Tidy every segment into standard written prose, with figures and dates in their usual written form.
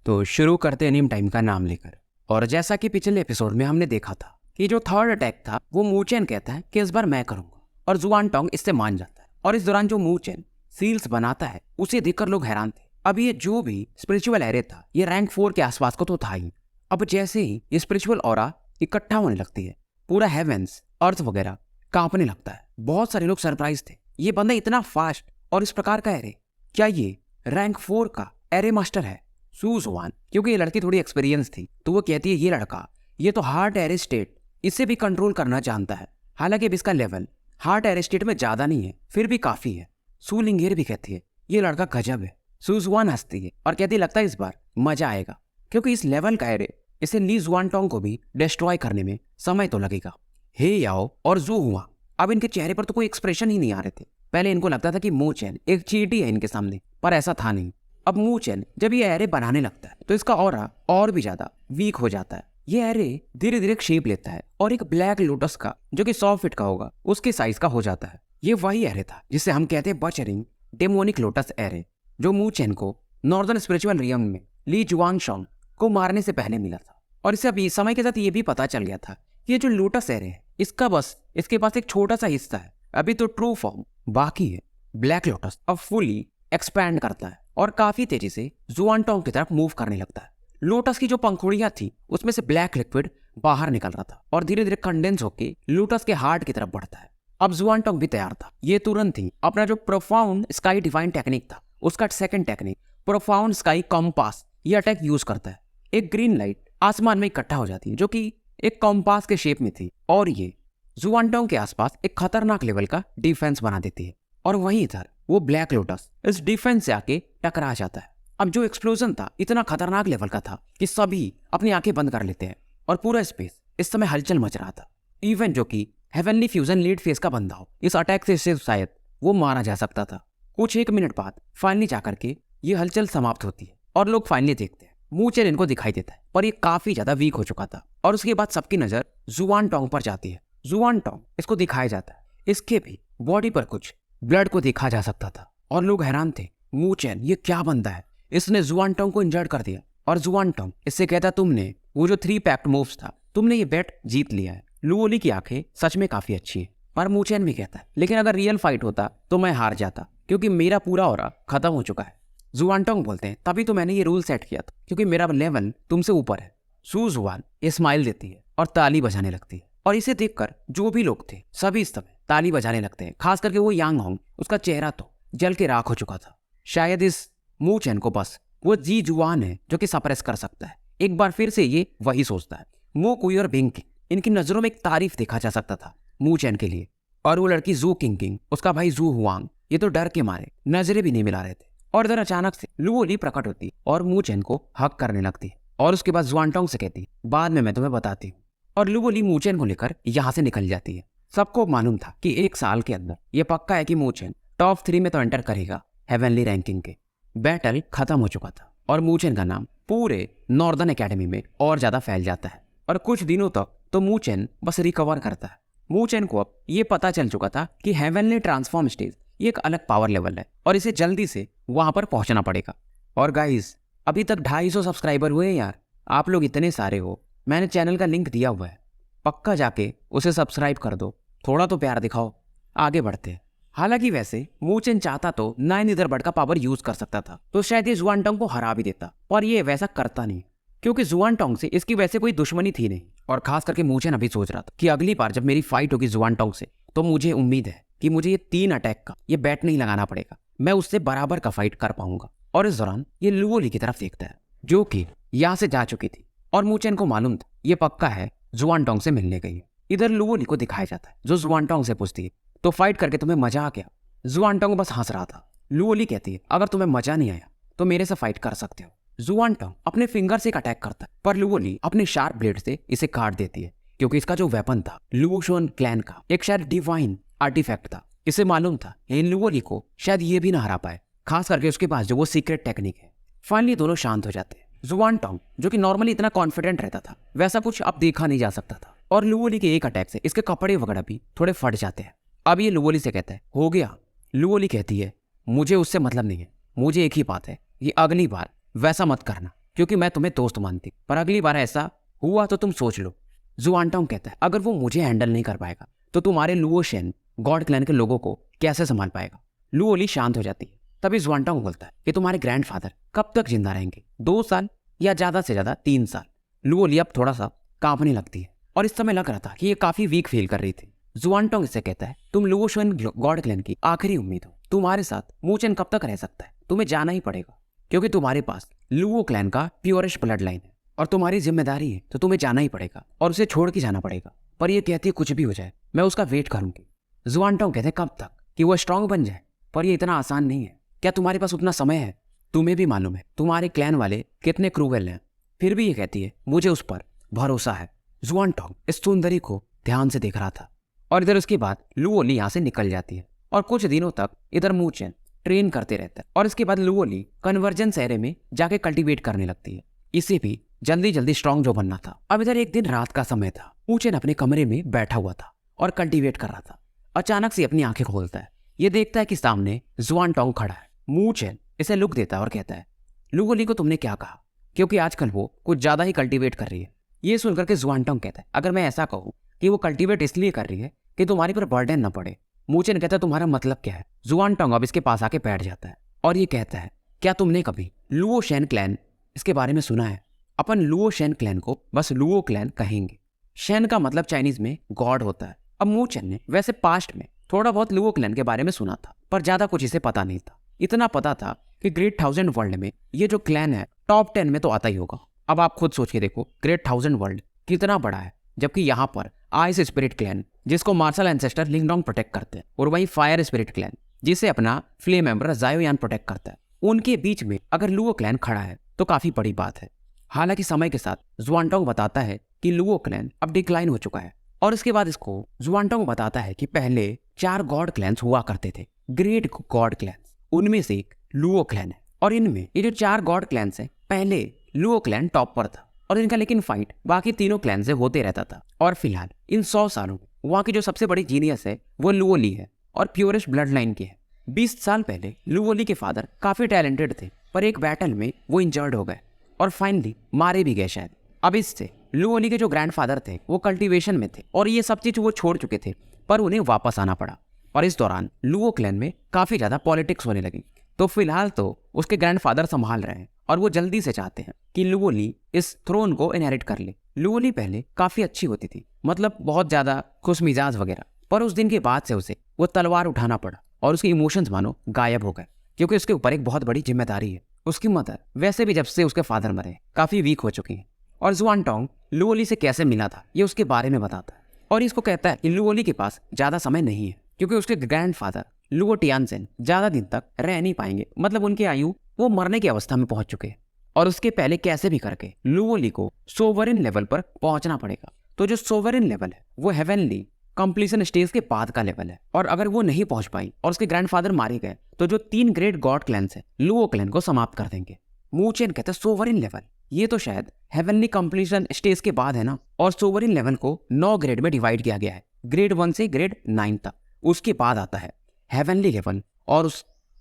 तो शुरू करते हैं नीम टाइम का नाम लेकर। और जैसा कि पिछले एपिसोड में हमने देखा था कि जो थर्ड अटैक था वो मूचेन कहता है कि इस बार मैं करूंगा और जुआनटोंग इससे मान जाता है। और इस दौरान जो मूचेन सील्स बनाता है उसे देखकर लोग हैरान थे। अब ये जो भी स्पिरिचुअल एरे था ये रैंक 4 के आसपास को तो था ही। अब जैसे ही ये स्पिरिचुअल ऑरा इकट्ठा होने लगती है पूरा हेवेंस अर्थ वगैरह कांपने लगता है। बहुत सारे लोग सरप्राइज थे, ये बंदा इतना फास्ट और इस प्रकार का एरे, क्या ये रैंक 4 का एरे मास्टर है? सू जुआन, क्योंकि ये लड़की थोड़ी एक्सपीरियंस थी तो वो कहती है ये लड़का ये तो हार्ट एरे स्टेट इसे भी कंट्रोल करना जानता है। हालांकि अब इसका लेवल हार्ट एरे स्टेट में ज्यादा नहीं है फिर भी काफी है। सू लिंगेर भी कहती है ये लड़का गजब है। सू जुआन हंसती है और कहती लगता है इस बार मजा आएगा क्योंकि इस लेवल का एरे इसे ली जुआनटोंग को भी डिस्ट्रॉय करने में समय तो लगेगा। हे याओ और जू हुआ, अब इनके चेहरे पर तो कोई एक्सप्रेशन ही नहीं आ रहे थे। पहले इनको लगता था कि मूचेन एक चींटी है इनके सामने, पर ऐसा था नहीं। अब मूचेन जब ये एरे बनाने लगता है तो इसका ऑरा और भी ज्यादा वीक हो जाता है। ये एरे धीरे धीरे शेप लेता है और एक ब्लैक लोटस का जो कि 100 फीट का होगा उसके साइज का हो जाता है। ये वही एरे था जिसे हम कहते हैं बचरिंग डेमोनिक लोटस एरे, जो मूचेन को नॉर्दर्न स्पिरिचुअल रियम में ली जुआनशोंग को मारने से पहले मिला था। और इसे अभी समय के साथ ये भी पता चल गया था कि ये जो लोटस एरे है इसका बस इसके पास एक छोटा सा हिस्सा है, अभी तो ट्रू फॉर्म बाकी है। ब्लैक लोटस अब फुली एक्सपैंड करता है और काफी तेजी से जुआनटोंग की तरफ मूव करने लगता है। लोटस की जो पंखुड़ियां थी उसमें से ब्लैक लिक्विड बाहर निकल रहा था और धीरे धीरे कंडेंस होकर लोटस के हार्ट की तरफ बढ़ता है। अब जुआनटोंग भी तैयार था। ये तुरंत ही अपना जो प्रोफाउंड स्काई डिवाइन टेक्निक था उसका second technique profound sky compass ये अटैक यूज करता है। एक ग्रीन लाइट आसमान में इकट्ठा हो जाती है जो कि एक कॉम्पास के शेप में थी और ये जुआनटोंग के आसपास एक खतरनाक लेवल का डिफेंस बना देती है। और वहीं इधर वो ब्लैक लोटस इस डिफेंस से आके टकरा जाता है। अब जो एक्सप्लोजन था इतना खतरनाक लेवल का था कि सभी अपनी आंखें बंद कर लेते हैं और पूरा स्पेस इस समय हलचल मच रहा था। इवन जो कि हेवनली फ्यूजन लीड फेस का बंदा हो इस अटैक से शायद वो मारा जा सकता था। कुछ 1 मिनट बाद फाइनली जाकर के ये हलचल समाप्त होती है और लोग फाइनली देखते हैं मूचेन इनको दिखाई देता है पर ये काफी ज्यादा वीक हो चुका था। और उसके बाद सबकी नजर जुआनटोंग पर जाती है। जुआनटोंग इसको दिखाया जाता है, इसके भी बॉडी पर कुछ ब्लड को देखा जा सकता था और लोग हैरान थे मूचेन ये क्या बंदा है, इसने जुआनटोंग को इंजर्ड कर दिया। और जुआनटोंग इससे कहता तुमने वो जो 3 पैक्ट मूव्स था तुमने ये बेट जीत लिया है। लुओली की आंखें सच में काफी अच्छी है। पर मूचेन भी कहता है लेकिन अगर रियल फाइट होता तो मैं हार जाता क्योंकि मेरा पूरा ऑरा खत्म हो चुका है। जुआनटोंग बोलते हैं तभी तो मैंने ये रूल सेट किया था क्योंकि मेरा लेवल तुमसे ऊपर है। सू जुआन ये स्माइल देती है और ताली बजाने लगती है और इसे देखकर जो भी लोग थे सभी इस समय ताली बजाने लगते हैं। खास करके वो यांग होंग, उसका चेहरा तो जल के राख हो चुका था। शायद इस मूचेन को बस वो जी जुआन है जो कि सप्रेस कर सकता है। एक बार फिर से ये वही सोचता है। मो कुई और बिंग किंग इनकी नजरों में एक तारीफ देखा जा सकता था मूचेन के लिए। और वो लड़की जू किंग किंग उसका भाई जू हुआंग ये तो डर के मारे नजरें भी नहीं मिला रहे थे। और इधर अचानक से लुओली प्रकट होती और मूचेन को हक करने लगती और उसके बाद जुआनटोंग से कहती बाद में मैं तुम्हें बताती हूँ। और लुओली मूचेन को लेकर यहाँ से निकल जाती है। सबको मालूम था कि 1 साल के अंदर ये पक्का है कि मूचेन टॉप 3 में तो एंटर करेगा हेवनली रैंकिंग के। बैटल खत्म हो चुका था और मूचेन का नाम पूरे नॉर्दर्न एकेडमी में और ज्यादा फैल जाता है। और कुछ दिनों तक तो मूचेन बस रिकवर करता है। मूचेन को अब ये पता चल चुका था कि हेवनली ट्रांसफॉर्म स्टेज ये एक अलग पावर लेवल है और इसे जल्दी से वहां पर पहुंचना पड़ेगा। और गाइस अभी तक 250 सब्सक्राइबर हुए यार, आप लोग इतने सारे हो, मैंने चैनल का लिंक दिया हुआ है, पक्का जाके उसे सब्सक्राइब कर दो, थोड़ा तो प्यार दिखाओ, आगे बढ़ते हैं। हालांकि वैसे मूचेन चाहता तो 9 ईथरबर्ड का पावर यूज कर सकता था तो शायद ये जुआनटोंग को हरा भी देता, पर ये वैसा करता नहीं क्योंकि जुआनटोंग से इसकी वैसे कोई दुश्मनी थी नहीं। और खास करके मूचेन अभी सोच रहा था कि अगली बार जब मेरी फाइट होगी जुआनटोंग से तो मुझे उम्मीद है कि मुझे ये 3 अटैक का ये बैट नहीं लगाना पड़ेगा, मैं उससे बराबर का फाइट कर पाऊंगा। और इस दौरान ये लुओली की तरफ देखता है जो कि यहाँ से जा चुकी थी और मूचेन को मालूम था ये पक्का है जुआनटोंग से मिलने गई है। इधर लुओली को दिखाया जाता है जो जुआनटोंग से पूछती है तो फाइट करके तुम्हें मजा आ गया? जुआनटोंग बस हंस रहा था। लुओली कहती है अगर तुम्हें मजा नहीं आया तो मेरे से फाइट कर सकते हो। जुआनटोंग अपने फिंगर से एक अटैक करता है पर लुओली अपने शार्प ब्लेड से इसे काट देती है क्योंकि इसका जो वेपन था लुओशोन क्लैन का एक शायद डिवाइन आर्टिफैक्ट था। इसे मालूम था इन लुओली को शायद ये भी ना हरा पाए, खास करके उसके पास जो वो सीक्रेट टेक्निक है। फाइनली दोनों शांत हो जाते हैं। जुआनटोंग जो कि नॉर्मली इतना कॉन्फिडेंट रहता था वैसा कुछ अब देखा नहीं जा सकता था और लुओली के एक अटैक से इसके कपड़े वगैरह भी थोड़े फट जाते हैं। अब ये लुओली से कहता है हो गया। लुओली कहती है मुझे उससे मतलब नहीं है, मुझे एक ही बात है, ये अगली बार वैसा मत करना क्योंकि मैं तुम्हें दोस्त मानती, पर अगली बार ऐसा हुआ तो तुम सोच लो। जुआनटोंग कहता है अगर वो मुझे हैंडल नहीं कर पाएगा तो तुम्हारे लुओशेन गॉड क्लैन के लोगों को कैसे संभाल पाएगा। लुओली शांत हो जाती है। तभी जुआनटोंग बोलता है कि तुम्हारे ग्रैंडफादर कब तक जिंदा रहेंगे, 2 साल या ज्यादा से ज्यादा 3 साल। लुओली अब थोड़ा सा कांपने लगती है और इस समय लग रहा था कि ये काफी वीक फील कर रही थी। जुआनटोंग इससे कहता है तुम लुओशेन गॉड क्लैन की आखिरी उम्मीद हो, तुम्हारे साथ मूचेन कब तक रह सकता है, तुम्हें जाना ही पड़ेगा क्योंकि तुम्हारे पास लुओ क्लैन का प्योरेस्ट ब्लड लाइन है और तुम्हारी जिम्मेदारी है, तो तुम्हें जाना ही पड़ेगा और उसे छोड़ के जाना पड़ेगा। पर ये कहती है कुछ भी हो जाए मैं उसका वेट करूंगी। जुआनटोंग कहते हैं कब तक, कि वो स्ट्रांग बन जाए, पर ये इतना आसान नहीं है। क्या तुम्हारे पास उतना समय है? तुम्हें भी मालूम है तुम्हारे क्लैन वाले कितने क्रूवेल हैं। फिर भी ये कहती है मुझे उस पर भरोसा है। जुआनटोंग इस सुंदरी को ध्यान से देख रहा था और इधर उसके बाद लुओली यहाँ से निकल जाती है और कुछ दिनों तक इधर मूचेन ट्रेन करते रहता है और इसके बाद लुओली कन्वर्जेंस एरे में जाके कल्टीवेट करने लगती है। इसे भी जल्दी जल्दी स्ट्रांग जो बनना था। अब इधर एक दिन रात का समय था। मूचेन अपने कमरे में बैठा हुआ था और कल्टीवेट कर रहा था। अचानक से अपनी आंखें खोलता है। ये देखता है कि सामने जुआनटोंग खड़ा है। मूचेन इसे लुक देता है और कहता है लुओली को तुमने क्या कहा, क्योंकि आजकल वो कुछ ज्यादा ही कल्टीवेट कर रही है। ये सुनकर के जुआनटोंग कहता है अगर मैं ऐसा कहूँ कि वो कल्टीवेट इसलिए कर रही है कि तुम्हारी पर बर्डन न पड़े। मूचेन कहता है तुम्हारा मतलब क्या है। जुआनटोंग अब इसके पास आके बैठ जाता है और ये कहता है क्या तुमने कभी लुओशेन क्लैन इसके बारे में सुना है? अपन लुओशेन क्लैन को बस लुओ क्लैन कहेंगे। शेन का मतलब चाइनीज में गॉड होता है। अब मूचेन ने वैसे पास्ट में थोड़ा बहुत लुओ क्लैन के बारे में सुना था, पर ज्यादा कुछ इसे पता नहीं था। इतना पता था कि ग्रेट 1000 वर्ल्ड में ये जो क्लैन है टॉप 10 में तो आता ही होगा। अब आप खुद सोच के देखो ग्रेट 1000 वर्ल्ड कितना बड़ा है, जबकि यहाँ पर आइस स्पिरिट क्लैन जिसको मार्शल एंसेस्टर लिंगडोंग प्रोटेक्ट करते हैं और वहीं फायर स्पिरिट क्लैन जिसे अपना फ्लेम एम्बर जायोयान प्रोटेक्ट करता है, उनके बीच में अगर लुओ क्लैन खड़ा है तो काफी बड़ी बात है। हालांकि समय के साथ जुआनटोंग बताता है कि लुओ क्लैन अब डिक्लाइन हो चुका है और इसके बाद इसको जुआनटोंग बताता है कि पहले 4 गॉड क्लैन्स हुआ करते थे, ग्रेट गॉड क्लैन्स। उनमें से एक लुओ क्लैन है और इनमें ये जो 4 गॉड क्लैन्स हैं पहले लुओ क्लैन टॉप पर था और इनका लेकिन फाइट बाकी तीनों क्लैन से होते रहता था। और फिलहाल इन 100 सालों में वहाँ की जो सबसे बड़ी जीनियस है वो लुओली है और प्योरेस्ट ब्लड लाइन की है। 20 साल पहले लुओली के फादर काफी टैलेंटेड थे, पर एक बैटल में वो इंजर्ड हो गए और फाइनली मारे भी गए शायद। अब इससे लुओली के जो ग्रैंडफादर थे वो कल्टीवेशन में थे और ये सब चीज वो छोड़ चुके थे, पर उन्हें वापस आना पड़ा। और इस दौरान लुओ क्लैन में काफी ज्यादा पॉलिटिक्स होने लगी। तो फिलहाल तो उसके ग्रैंडफादर संभाल रहे हैं और वो जल्दी से चाहते हैं कि लुओली इस थ्रोन को इनहेरिट कर ले। लुओली पहले काफी अच्छी होती थी, मतलब बहुत ज्यादा खुश मिजाज वगैरह, पर उस दिन के बाद से उसे वो तलवार उठाना पड़ा और उसके इमोशंस मानो गायब हो गए, क्योंकि उसके ऊपर एक बहुत बड़ी जिम्मेदारी है। उसकी मदर वैसे भी जब से उसके फादर मरे काफी वीक हो चुकी है। और जुआनटोंग लुओली से कैसे मिला था ये उसके बारे में बताता है और इसको कहता है कि लुओली के पास ज्यादा समय नहीं है, क्योंकि उसके ग्रैंडफादर लुओ टियानसेन ज्यादा दिन तक रह नहीं पाएंगे, मतलब उनकी आयु वो मरने की अवस्था में पहुंच चुके हैं और उसके पहले कैसे भी करके लुओली को सोवरेन लेवल पर पहुंचना पड़ेगा। तो जो सोवरेन लेवल है वो हेवनली कंप्लीशन स्टेज के बाद का लेवल है और अगर वो नहीं पहुंच पाई और उसके ग्रैंडफादर मारे गए तो जो 3 ग्रेट गॉड क्लैन्स है लुओ क्लैन को समाप्त कर देंगे। मूचेन कहता है सोवरेन लेवल, ये तो शायद हेवनली कंप्लीशन स्टेज के बाद है ना, और सोवरेन लेवल को 9 ग्रेड में डिवाइड किया गया है, ग्रेड 1 से ग्रेड 9 तक। उसके बाद आता है हेवनली लेवल और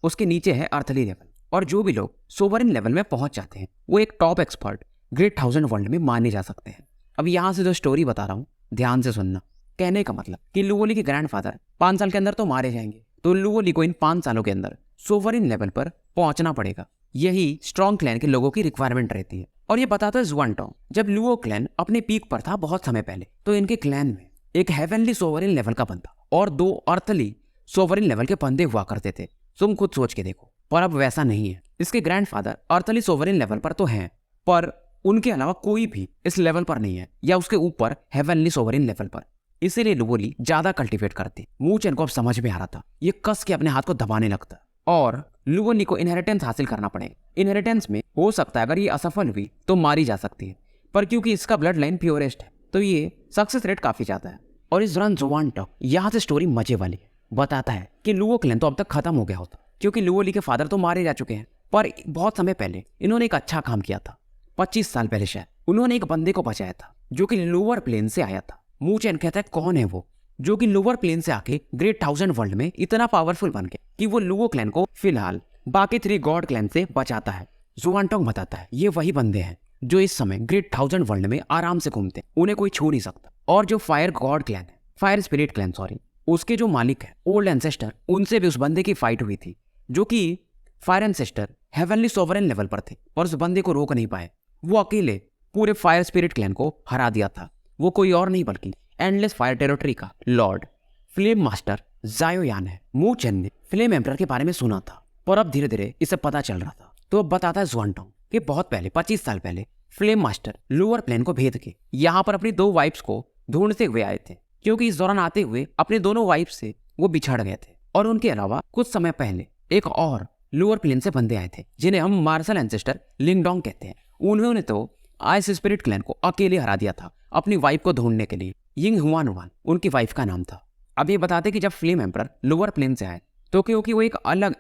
उसके नीचे है अर्थली लेवल। और जो भी लोग सोवरेन लेवल में पहुंच जाते हैं वो एक टॉप एक्सपर्ट ग्रेट 1000 वर्ल्ड में माने जा सकते हैं। अब यहाँ से जो स्टोरी बता रहा हूँ ध्यान से सुनना। कहने का मतलब कि लुओली के ग्रैंडफादर 5 साल के अंदर तो मारे जाएंगे, तो लुओली को इन 5 सालों के अंदर सोवरेन लेवल पर पहुंचना पड़ेगा। यही स्ट्रॉन्ग क्लैन के लोगों की रिक्वायरमेंट रहती है। और ये बताता है जुआनटोंग जब लुओ क्लैन अपने पीक पर था बहुत समय पहले, तो इनके क्लैन में एक हेवनली सोवरेन लेवल का बंदा और 2 अर्थली सोवरेन लेवल के बंदे हुआ करते थे। तुम खुद सोच के देखो, पर अब वैसा नहीं है। इसके ग्रैंडफादर अर्थली सोवरेन लेवल पर तो हैं, पर उनके अलावा कोई भी इस लेवल पर नहीं है या उसके ऊपर हेवनली सोवरेन लेवल पर। इसीलिए लुओली ज्यादा कल्टीवेट करती। मूचेन को अब समझ में आ रहा था, ये कस के अपने हाथ को दबाने लगता और लुओली को इनहेरिटेंस हासिल करना पड़ेगा। इनहेरिटेंस में हो सकता है अगर ये असफल हुई तो मारी जा सकती है, पर क्योंकि इसका ब्लड लाइन प्योरेस्ट है तो ये सक्सेस रेट काफी ज्यादा है। और इस दौरान जुआनटोंग यहाँ से स्टोरी मजे वाली है, बताता है कि लुओ क्लैन तो अब तक खत्म हो गया होता, क्योंकि लुओली के फादर तो मारे जा चुके हैं, पर बहुत समय पहले इन्होंने एक अच्छा काम किया था। 25 साल पहले शायद उन्होंने एक बंदे को बचाया था जो कि लोअर प्लेन से आया था। मूचेन कहता है कौन है वो जो कि लोअर प्लेन से आके ग्रेट 1000 वर्ल्ड में इतना पावरफुल बन गया कि वो लुओ क्लैन को फिलहाल बाकी 3 गॉड क्लैन से बचाता है। जुआनटोंग बताता है ये वही बंदे हैं जो इस समय ग्रेट 1000 वर्ल्ड में आराम से घूमते हैं, उन्हें कोई छू नहीं सकता। और जो फायर गॉड क्लैन है, फायर स्पिरिट क्लैन सॉरी, उसके जो मालिक है ओल्ड एंसेस्टर, उनसे भी उस बंदे की फाइट हुई थी, जो कि fire ancestor heavenly sovereign level पर थे और उस बंदे को रोक नहीं पाए। वो अकेले पूरे फायर स्पिरिट क्लैन को हरा दिया था। वो कोई और नहीं बल्कि एंडलेस फायर टेरिटरी का लॉर्ड फ्लेम मास्टर जायोयान है। मू चेन ने फ्लेम एम्परर के बारे में सुना था, पर अब धीरे धीरे इसे पता चल रहा था। तो अब बताता है जुआनटोंग कि बहुत पहले 25 साल पहले फ्लेम मास्टर लोअर प्लेन को भेद के यहाँ पर अपनी 2 वाइफ्स को ढूंढते हुए आए थे, क्योंकि इस दौरान आते हुए अपने दोनों वाइफ से वो बिछड़ गए थे। और उनके अलावा कुछ समय पहले एक और लोअर प्लेन से बंदे आए थे जिन्हें हम मार्शल एंसेस्टर लिंगडोंग कहते हैं। उन्होंने तो आइस स्पिरिट क्लैन को अकेले हरा दिया था अपनी वाइफ को ढूंढने के लिए। यिंग हुआन उनकी वाइफ का नाम था। अब ये बताते कि जब फ्लेम एम्परर लोअर प्लेन से आए तो क्योंकि वो एक अलग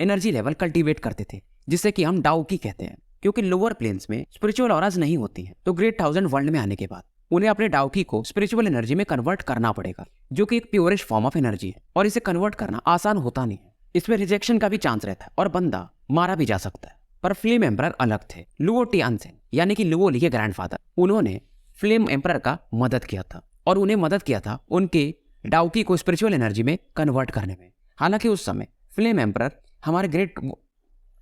एनर्जी लेवल कल्टीवेट करते थे जिसे कि हम डाउकी कहते हैं, क्योंकि लोअर प्लेन्स में स्पिरिचुअल ऑराज नहीं होती हैं, तो ग्रेट 1000 वर्ल्ड में आने के बाद उन्हें अपने डाउकी को स्पिरिचुअल एनर्जी में कन्वर्ट करना पड़ेगा, जो कि एक प्योरेस्ट फॉर्म ऑफ एनर्जी है और इसे कन्वर्ट करना आसान होता नहीं है। इसमें रिजेक्शन का भी चांस रहता है और बंदा मारा भी जा सकता है। पर फ्लेम एम्परर अलग थे। लुओ टियानसेन यानी कि लुओ ली के ग्रैंडफादर, उन्होंने फ्लेम एम्परर का मदद किया था और उन्हें मदद किया था उनके डाउकी को स्पिरिचुअल एनर्जी में कन्वर्ट करने में। हालांकि उस समय फ्लेम एम्परर हमारे ग्रेट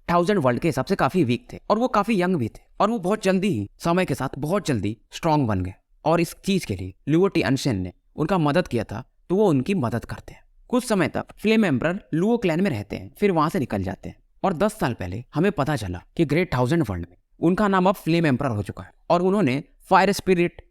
1000 वर्ल्ड के हिसाब से काफी वीक थे और वो काफी यंग भी थे, और वो बहुत जल्दी ही समय के साथ बहुत जल्दी स्ट्रांग बन गए। और इस चीज के लिए लुओ टियानसेन ने उनका मदद किया था, तो वो उनकी मदद करते हैं। कुछ समय तक फ्लेम एम्परर लुओ क्लैन में रहते हैं, फिर वहां से निकल जाते हैं। और 10 साल पहले हमें पता चला कि ग्रेट 1000 वर्ल्ड में उनका नाम अब फ्लेम एम्परर हो चुका है और उन्होंने फायर स्पिरिट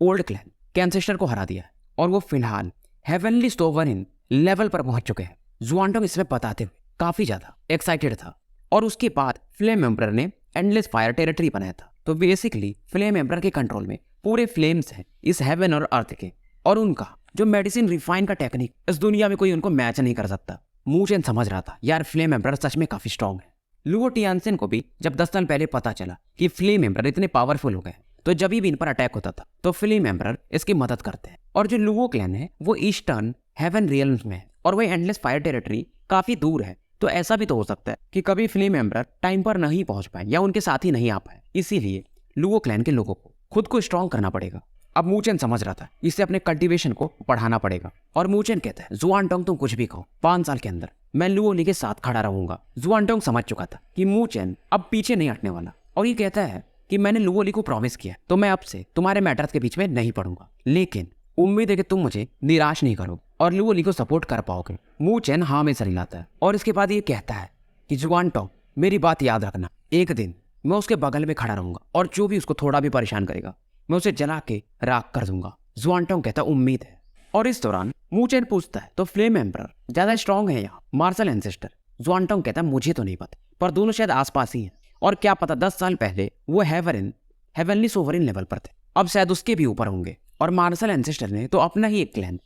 ओल्ड क्लैन के एंसेस्टर को हरा दिया है और वो फिलहाल हेवनली सोवरेन लेवल पर पहुंच चुके हैं। जुआनटोंग इसमें बताते हुए काफी ज्यादा एक्साइटेड था। और उसके बाद फ्लेम एम्परर ने एंडलेस फायर टेरिटरी बनाया था। तो बेसिकली फ्लेम एम्परर के कंट्रोल में पूरे फ्लेम्स हैं इस हेवन और अर्थ के, और उनका जो मेडिसिन रिफाइन का टेक्निक इस दुनिया में कोई उनको मैच नहीं कर सकता। मू चेन समझ रहा था यार फ्लेम एम्परर सच में काफी स्ट्रांग है। लुओ टियानसेन को भी जब 10 साल पहले पता चला कि फ्लेम एम्परर इतने पावरफुल हो गए, तो जब भी इन पर अटैक होता था तो फ्लेम एम्परर इसकी मदद करते हैं। और जो लुओ क्लैन है वो ईस्टर्न हेवन रियल्म्स में है और वह एंडलेस फायर टेरिटरी काफी दूर है, तो ऐसा भी तो हो सकता है कि कभी फ्लेम एम्परर टाइम पर नहीं पहुंच पाए या उनके साथ ही नहीं आ पाए। इसीलिए लुओ क्लैन के लोगों को खुद को स्ट्रांग करना पड़ेगा। अब मू चेन समझ रहा था इससे अपने कल्टीवेशन को बढ़ाना पड़ेगा। और मू चेन कहता है जुआनटोंग तुम कुछ भी कहो, 5 साल के अंदर मैं लुओ ली के साथ खड़ा रहूंगा। जुआनटोंग समझ चुका था कि मू चेन अब पीछे नहीं हटने वाला, और ये कहता है कि मैंने लुओ ली को प्रॉमिस किया तो मैं अब से तुम्हारे मैटर्स के बीच में नहीं पड़ूंगा, लेकिन उम्मीद है कि तुम मुझे निराश नहीं करोगे और लुओ ली को सपोर्ट कर पाओगे। मू चेन हाँ में सर हिलाता है और इसके बाद ये कहता है कि जुआनटोंग मेरी बात याद रखना, एक दिन मैं उसके बगल में खड़ा रहूंगा और जो भी उसको थोड़ा भी परेशान करेगा मैं उसे जला के राख कर दूंगा। जुआनटोंग कहता उम्मीद है। और इस दौरान मू चेन पूछता है तो फ्लेम एम्परर ज्यादा स्ट्रांग है यहाँ मार्शल एंसेस्टर? जुआनटोंग कहता है मुझे तो नहीं पता, पर दोनों शायद आसपास ही हैं, और क्या पता 10 साल पहले वो हेवनली सोवरेन लेवल पर थे, अब शायद उसके भी ऊपर होंगे। और मार्शल एंसेस्टर ने तो अपना ही एक क्लैन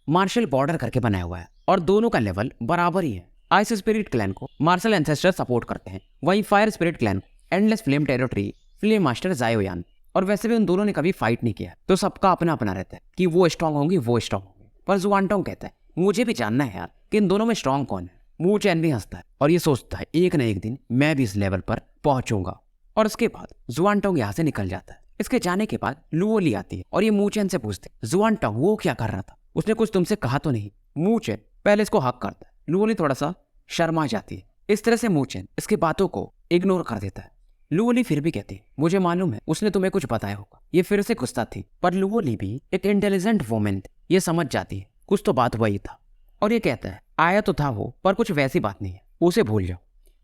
मार्शल बॉर्डर करके बनाया हुआ है और दोनों का लेवल बराबर ही है। आइस स्पिरिट क्लैन को मार्शल एंसेस्टर सपोर्ट करते हैं, वहीं fire spirit clan endless flame territory flame master जायोयान। और वैसे भी उन दोनों ने कभी फाइट नहीं किया, तो सबका अपना अपना रहता है कि वो स्ट्रांग होंगे वो स्ट्रांग होंगे। पर जुआनटोंग कहता है मुझे भी जानना है यार कि इन दोनों में स्ट्रांग कौन है। मू चैन भी हंसता है और ये सोचता है एक न एक दिन मैं भी इस लेवल पर पहुंचूंगा। और उसके बाद जुआनटोंग यहाँ से निकल जाता है। इसके जाने के बाद लुओ ली आती है और ये मू चैन से पूछते जुआनटोंग वो क्या कर रहा था, उसने कुछ तुमसे कहा तो नहीं? मू चैन पहले इसको हक करता है, लुओ ली थोड़ा सा शर्मा जाती है। इस तरह से मू चैन इसकी बातों को इग्नोर कर देता है। लुओ ली फिर भी कहती है मुझे मालूम है उसने तुम्हें कुछ बताया होगा। ये फिर से गुस्सा थी, पर लुओ ली भी एक इंटेलिजेंट वुमेन थी, ये समझ जाती है कुछ तो बात वही था। और ये कहता है आया तो था वो, पर कुछ वैसी बात नहीं है, उसे भूल जाओ,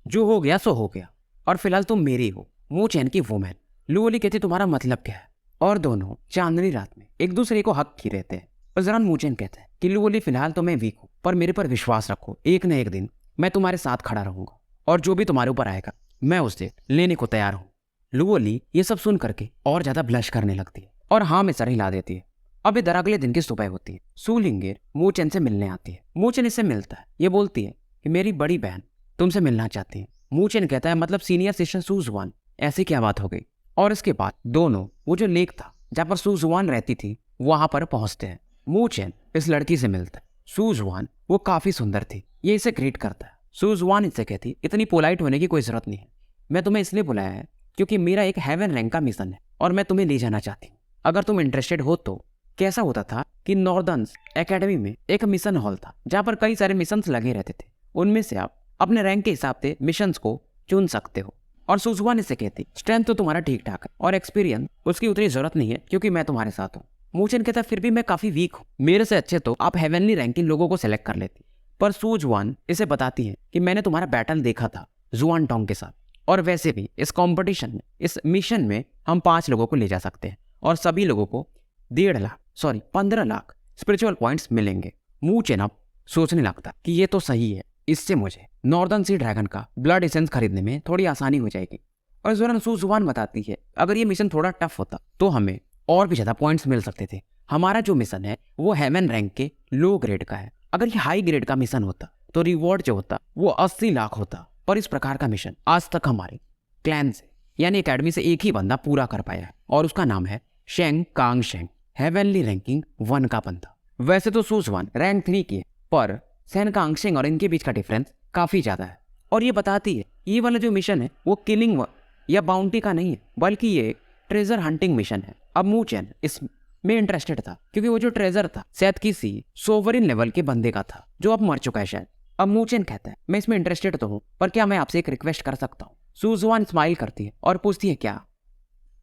जो हो गया सो हो गया, और फिलहाल तुम मेरी हो। मू चैन की वुमेन। लुओ ली कहती तुम्हारा मतलब क्या है? और दोनों चांदनी रात में एक दूसरे को हक की रहते हैं। उस दौरान मू चैन कहता है कि लुओ ली फिलहाल तो मैं वीक हूँ, पर मेरे पर विश्वास रखो, एक न एक दिन मैं तुम्हारे साथ खड़ा रहूंगा और जो भी तुम्हारे ऊपर आएगा मैं उसे लेने को तैयार हूँ। लुओ ली ये सब सुन करके और ज्यादा ब्लश करने लगती है और हाँ में सर हिला देती है। अब इधर अगले दिन की सुबह होती है। सू लिंगेर मू चैन से मिलने आती है। मू चैन इससे मिलता है, ये बोलती है कि मेरी बड़ी बहन तुमसे मिलना चाहती है। मू चैन कहता है मतलब सीनियर सिस्टर सू जुआन, ऐसी क्या बात हो गई? और इसके बाद दोनों वो जो लेक था जहाँ पर सू जुआन रहती थी वहां पर पहुंचते हैं। मू चैन इस लड़की से मिलता है। सू जुआन वो काफी सुंदर थी, ये इसे ग्रीट करता है। सू जुआन इससे कहती इतनी पोलाइट होने की कोई जरूरत नहीं है, मैं तुम्हें इसलिए बुलाया है क्योंकि मेरा एक हेवन रैंक का मिशन है और मैं तुम्हें ले जाना चाहती हूँ। अगर तुम इंटरेस्टेड हो तो। कैसा होता था कि नॉर्दर्न एकेडमी में एक मिशन हॉल था जहाँ पर कई सारे मिशंस लगे रहते थे। उनमें से आप अपने रैंक के हिसाब से मिशंस को चुन सकते हो। और सुजुआन इसे कहती, स्ट्रेंथ तो तुम्हारा ठीक ठाक है और एक्सपीरियंस उसकी उतनी जरूरत नहीं है क्योंकि मैं तुम्हारे साथ हूँ। मूचेन कहता फिर भी मैं काफी वीक हूँ, मेरे से अच्छे तो आप हेवनली रैंक के लोगों को सिलेक्ट कर लेती। पर सुजुआन इसे बताती है कि मैंने तुम्हारा बैटल देखा था जुआनटोंग के साथ, और वैसे भी इस कंपटीशन में, इस मिशन में हम 5 लोगों को ले जा सकते हैं और सभी लोगों को 15 लाख स्पिरिचुअल पॉइंट्स मिलेंगे। मूचेन अब सोचने लगता कि ये तो सही है, इससे मुझे नॉर्दर्न सी ड्रैगन का ब्लड एसेंस खरीदने में थोड़ी आसानी हो जाएगी। और इस दौरान सुजुआन बताती है अगर ये मिशन थोड़ा टफ होता तो हमें और भी ज्यादा पॉइंट्स मिल सकते थे। हमारा जो मिशन है वो हेवन रैंक के लो ग्रेड का है, अगर ये हाई ग्रेड का मिशन होता तो रिवॉर्ड जो होता वो 80 लाख होता। पर इस प्रकार का मिशन आज तक हमारे क्लैन से यानी एकेडमी से एक ही बंदा पूरा कर पाया है और उसका नाम है शेंग कांग शेंग, हेवनली रैंकिंग 1 का बंदा। वैसे तो सुजुआन रैंक 3 की है, पर शेंग कांग शेंग और इनके बीच का डिफरेंस काफी ज्यादा है। और ये बताती है ये वाला जो मिशन है वो किलिंग या बाउंटी का नहीं है, बल्कि ये ट्रेजर हंटिंग मिशन है। अब मूचेन इसमें इंटरेस्टेड था क्योंकि वो जो ट्रेजर था शायद किसी सोवरिन लेवल के बंदे का था जो अब मर चुका है शायद। अब मूचेन कहता है मैं इसमें इंटरेस्टेड तो हूँ, पर क्या मैं आपसे एक रिक्वेस्ट कर सकता हूँ? सुजुआन स्माइल करती है और पूछती है क्या?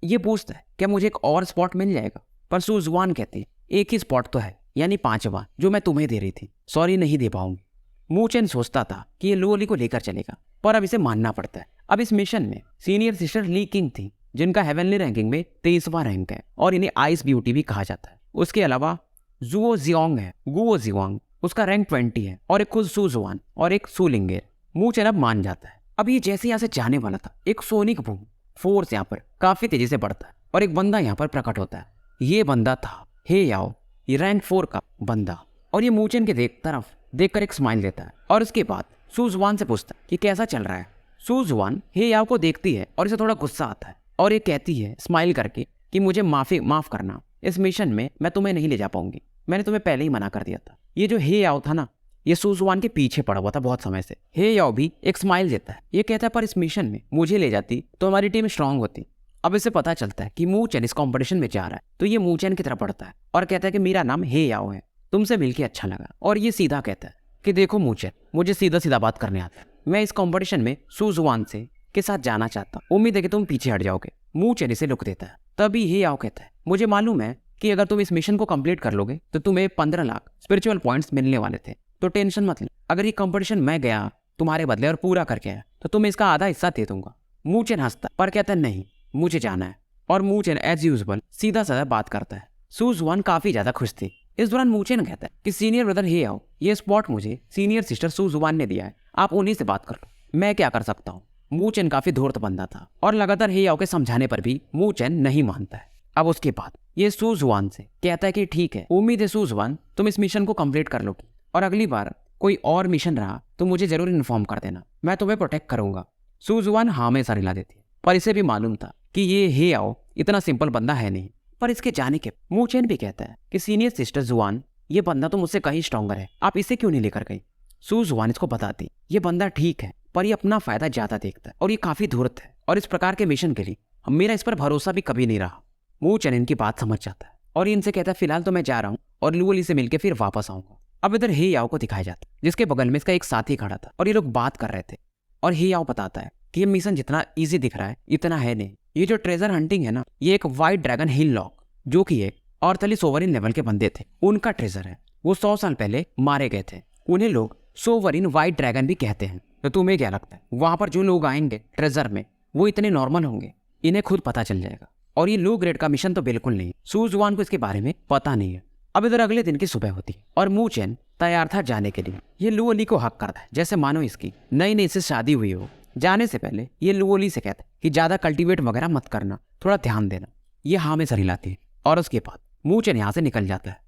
ये पूछता है क्या मुझे एक और स्पॉट मिल जाएगा? पर सुजुआन कहती है एक ही स्पॉट तो है, यानी 5वां जो मैं तुम्हें दे रही थी, सॉरी नहीं दे पाऊंगी। मूचेन सोचता था कि ये लुओली को लेकर चलेगा, पर अब इसे मानना पड़ता है। अब इस मिशन में सीनियर सिस्टर ली किंग थी जिनका हेवनली रैंकिंग में 23वां रैंक है और इन्हें आइस ब्यूटी भी कहा जाता है। उसके अलावा जुओ जियोंग है, गुओ जियोंग, उसका रैंक 20 है, और एक खुद सुजुआन और एक सुलिंगेर। मूचेन अब मान जाता है। अब ये जैसे यहाँ से जाने वाला था एक सोनिक बूम फोर्स यहाँ पर काफी तेजी से बढ़ता है और एक बंदा यहाँ पर प्रकट होता है। ये बंदा था हे याओ, ये रैंक 4 का बंदा, और ये मूचेन के तरफ देखकर एक स्माइल देता है और उसके बाद सुजुआन से पूछता है कि कैसा चल रहा है। सुजुआन हे याओ को देखती है और इसे थोड़ा गुस्सा आता है और ये कहती है स्माइल करके कि मुझे माफ करना, इस मिशन में मैं तुम्हें नहीं ले जा पाऊंगी, मैंने तुम्हें पहले ही मना कर दिया था। ये जो हे याओ था ना, ये सुजुआन के पीछे पड़ा हुआ था बहुत समय से। हे याओ भी एक स्माइल देता है, ये कहता है पर इस मिशन में मुझे ले जाती तो हमारी टीम स्ट्रांग होती। अब इसे पता चलता है कि मूचेन इस कंपटीशन में जा रहा है, तो ये मूचेन की तरफ बढ़ता है और कहता है कि मेरा नाम हे याओ है, तुमसे मिलके अच्छा लगा। और ये सीधा कहता है कि देखो मूचेन, मुझे सीधा सीधा बात करने आता है, मैं इस कंपटीशन में सुजुआन से के साथ जाना चाहता हूँ, उम्मीद है कि तुम पीछे हट जाओगे। मूचेन इसे रुक देता है। तभी हे याओ कहता है मुझे मालूम है कि अगर तुम इस मिशन को कंप्लीट कर लोगे तो तुम्हें 15 लाख स्पिरिचुअल पॉइंट्स मिलने वाले थे, तो टेंशन मत लो, अगर ये कंपटीशन मैं गया तुम्हारे बदले और पूरा करके आया तो तुम्हें इसका आधा हिस्सा दे दूंगा। मूचेन हंसता पर कहता है नहीं, मुझे जाना है। और मूचेन एज यूजुअल सीधा साधा बात करता है। सुजुआन काफी ज्यादा खुश थी। इस दौरान मूचेन कहता है कि सीनियर ब्रदर हे आओ, ये स्पॉट मुझे सीनियर सिस्टर सुजुआन ने दिया है, आप उन्हीं से बात कर लो, मैं क्या कर सकता हूँ। मूचेन काफी धूर्त बंदा था और लगातार हे आओ के समझाने पर भी मूचेन नहीं मानता है। अब उसके बाद ये सुजुआन से कहता है कि ठीक है, उम्मीद है सुजुआन तुम इस मिशन को कंप्लीट कर लोगी और अगली बार कोई और मिशन रहा तो मुझे जरूर इन्फॉर्म कर देना, मैं तुम्हें प्रोटेक्ट करूंगा। सुजुआन हाँ में सर हिला देती है, पर इसे भी मालूम था कि ये हे आओ इतना सिंपल बंदा है नहीं। पर इसके जाने के मूचेन भी कहता है कि सीनियर सिस्टर जुआन, ये बंदा तो मुझसे कहीं स्ट्रॉन्गर है, आप इसे क्यों नहीं लेकर गई। सुजुआन इसको बताती ये बंदा ठीक है पर ये अपना फायदा ज्यादा देखता है और ये काफी धूर्त है और इस प्रकार के मिशन के लिए मेरा इस पर भरोसा भी कभी नहीं रहा। मूचेन इनकी बात समझ जाता है और इनसे कहता है फिलहाल तो मैं जा रहा हूँ और लुओली से मिलकर फिर वापस आऊंगा। अब इधर हे याओ को दिखाया जाता है जिसके बगल में इसका एक साथी खड़ा था और ये लोग बात कर रहे थे और हे याओ बताता है कि ये मिशन जितना इजी दिख रहा है इतना है नहीं। ये जो ट्रेजर हंटिंग है ना, ये एक व्हाइट ड्रैगन हिल लॉक जो कि एक ऑर्थली सोवरिन लेवल के बंदे थे, उनका ट्रेजर है। वो 100 साल पहले मारे गए थे, उन्हें लोग सोवरिन व्हाइट ड्रैगन भी कहते हैं। तो तुम्हें क्या लगता है वहां पर जो लोग आएंगे ट्रेजर में वो इतने नॉर्मल होंगे? इन्हें खुद पता चल जाएगा। और ये लो ग्रेड का मिशन तो बिल्कुल नहीं, सुजुआन को इसके बारे में पता नहीं है। अब इधर अगले दिन की सुबह होती है और मूचेन तैयार था जाने के लिए। ये लुओली को हक करता है जैसे मानो इसकी नई नई से शादी हुई हो। जाने से पहले ये लुओली से कहता है कि ज्यादा कल्टीवेट वगैरह मत करना, थोड़ा ध्यान देना। ये हाँ में सर हिलाती है और उसके बाद मूचेन यहाँ से निकल जाता है।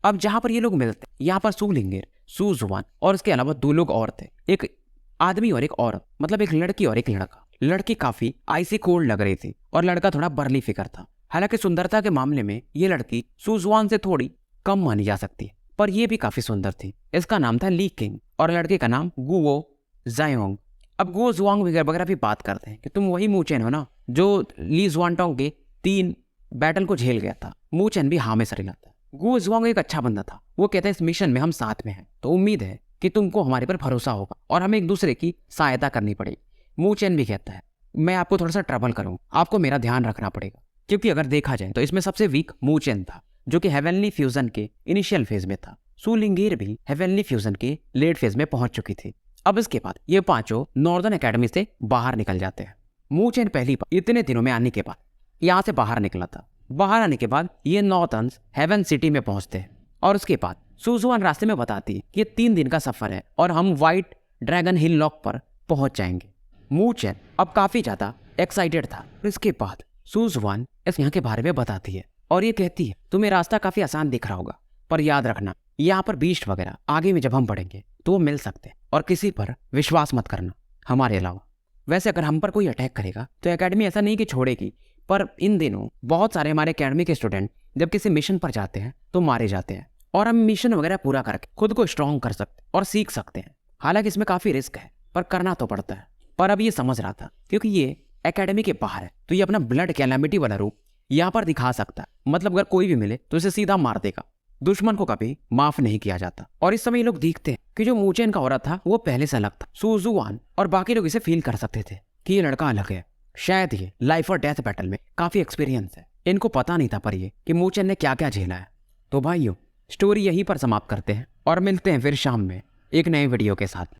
अब जहां पर ये लोग मिलते हैं यहाँ पर सुलिंगेर, सुजुआन और उसके अलावा 2 लोग और थे, एक आदमी और एक औरत, मतलब एक लड़की और एक लड़का। लड़की काफी आइसी कोल्ड लग रही थी और लड़का थोड़ा बर्ली फिगर था। हालांकि सुंदरता के मामले में ये लड़की सुजुआन से थोड़ी कम मानी जा सकती है, पर यह भी काफी सुंदर थी। इसका नाम था ली किंग और लड़के का नाम गुओ जायोंग। अब गो जुआंग वगैरह भी बात करते हैं कि तुम वही मूचेन हो ना जो ली जुआनटोंग के 3 बैटल को झेल गया था। मूचेन भी हाँ में सर हिलाता है। गो जुआंग एक अच्छा बंदा था। वो कहता है इस मिशन में हम साथ में हैं, तो उम्मीद है कि तुमको हमारे पर भरोसा होगा और हमें एक दूसरे की सहायता करनी पड़ेगी। मूचेन भी कहता है मैं आपको थोड़ा सा ट्रबल करूँ, आपको मेरा ध्यान रखना पड़ेगा, क्योंकि अगर देखा जाए तो इसमें सबसे वीक मूचेन था जो कि हेवनली फ्यूजन के इनिशियल फेज में था। सू लिंगेर भी हेवनली फ्यूजन के लेट फेज में पहुंच चुकी थी। अब इसके बाद ये पांचों नॉर्दर्न एकेडमी से बाहर निकल जाते हैं। मूचेन पहली बार इतने दिनों में आने के बाद यहाँ से बाहर निकला था। बाहर आने के बाद ये नॉर्थर्न हेवन सिटी में पहुंचते हैं और उसके बाद सुजुआन रास्ते में बताती है कि ये 3 दिन का सफर है और हम व्हाइट ड्रैगन हिल लॉक पर पहुंच जाएंगे। मूचेन अब काफी ज्यादा एक्साइटेड था। इसके बाद सुजुआन इस यहाँ के बारे में बताती है और ये कहती है तुम्हें रास्ता काफी आसान दिख रहा होगा, पर याद रखना यहाँ पर बीस्ट वगैरह आगे में जब हम बढ़ेंगे तो वो मिल सकते हैं और किसी पर विश्वास मत करना हमारे अलावा। वैसे अगर हम पर कोई अटैक करेगा तो एकेडमी ऐसा नहीं कि छोड़ेगी, पर इन दिनों बहुत सारे हमारे एकेडमी के स्टूडेंट जब किसी मिशन पर जाते हैं तो मारे जाते हैं और हम मिशन वगैरह पूरा करके खुद को स्ट्रॉन्ग कर सकते और सीख सकते हैं। हालांकि इसमें काफी रिस्क है पर करना तो पड़ता है। पर अब ये समझ रहा था क्योंकि ये एकेडमी के बाहर है तो ये अपना ब्लड कैलामिटी वाला रूप यहाँ पर दिखा सकता है। मतलब अगर कोई भी मिले तो इसे सीधा मार देगा। दुश्मन को कभी माफ नहीं किया जाता। और इस समय ये लोग देखते हैं कि जो मूचेन का औरत था वो पहले से अलग था। सुजुआन और बाकी लोग इसे फील कर सकते थे कि ये लड़का अलग है, शायद ये लाइफ और डेथ बैटल में काफी एक्सपीरियंस है। इनको पता नहीं था पर ये कि मूचेन ने क्या क्या झेला है। तो भाइयों स्टोरी यहीं पर समाप्त करते हैं और मिलते हैं फिर शाम में एक नए वीडियो के साथ।